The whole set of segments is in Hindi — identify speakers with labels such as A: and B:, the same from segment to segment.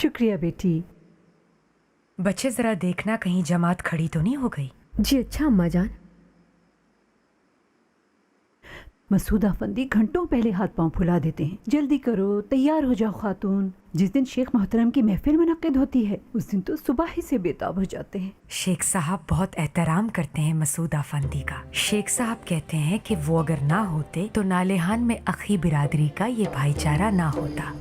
A: शुक्रिया बेटी।
B: बच्चे जरा देखना कहीं जमात खड़ी तो नहीं हो गई।
C: जी अच्छा अम्मा जान।
A: मसूद अफंदी घंटों पहले हाथ पांव फुला देते हैं। जल्दी करो, तैयार हो जाओ खातून। जिस दिन शेख मोहतरम की महफिल मुनक्किद होती है उस दिन तो सुबह ही से बेताब हो जाते हैं।
B: शेख साहब बहुत एहतराम करते हैं मसूद अफंदी का। शेख साहब कहते हैं कि वो अगर ना होते तो नालेहान में अखी बिरादरी का ये भाईचारा ना होता।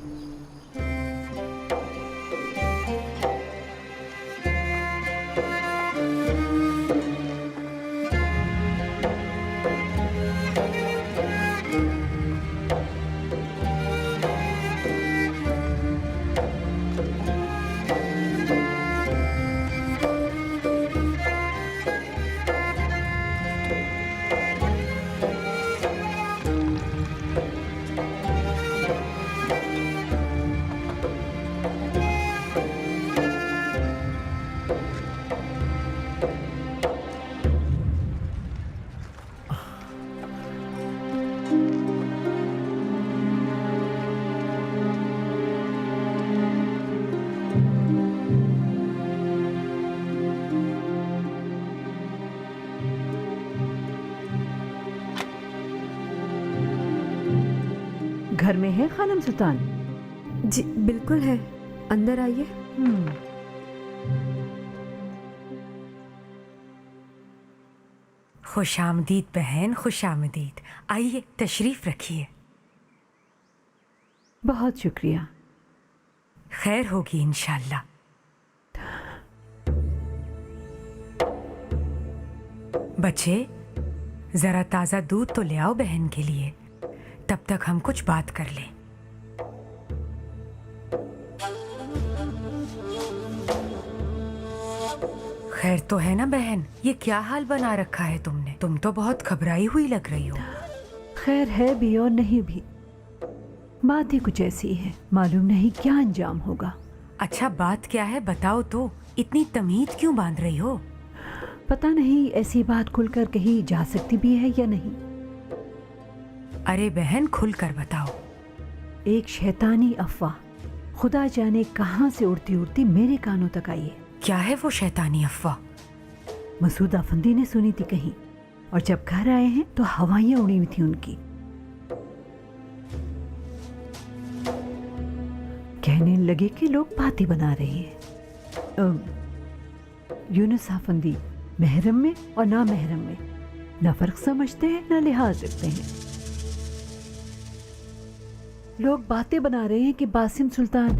A: घर में है खानम सुल्तान?
C: जी बिल्कुल है, अंदर आइए।
B: खुशामदीद बहन, खुशामदीद। आइए तशरीफ रखिए।
A: बहुत शुक्रिया।
B: खैर होगी इंशाल्लाह। बच्चे जरा ताजा दूध तो ले आओ बहन के लिए, तब तक हम कुछ बात कर लें। खैर तो है ना बहन? ये क्या हाल बना रखा है तुमने? तुम तो बहुत घबराई हुई लग रही हो।
A: खैर है भी और नहीं भी, बात ही कुछ ऐसी है, मालूम नहीं क्या अंजाम होगा।
B: अच्छा बात क्या है बताओ तो, इतनी तमीज क्यों बांध रही हो?
A: पता नहीं ऐसी बात खुलकर कही जा सकती भी है या नहीं।
B: अरे बहन खुल कर बताओ।
A: एक शैतानी अफवाह खुदा जाने कहां से उड़ती उड़ती मेरे कानों तक आई है।
B: क्या है वो शैतानी अफवाह?
A: मसूद अफंदी ने सुनी थी कहीं, और जब घर आए हैं तो हवाइयां उड़ी हुई थी उनकी। कहने लगे कि लोग बातें बना रहे हैं। यूनुस अफंदी महरम में और ना महरम में ना फर्क समझते हैं ना लिहाज रखते हैं। लोग बातें बना रहे हैं कि बासिम सुल्तान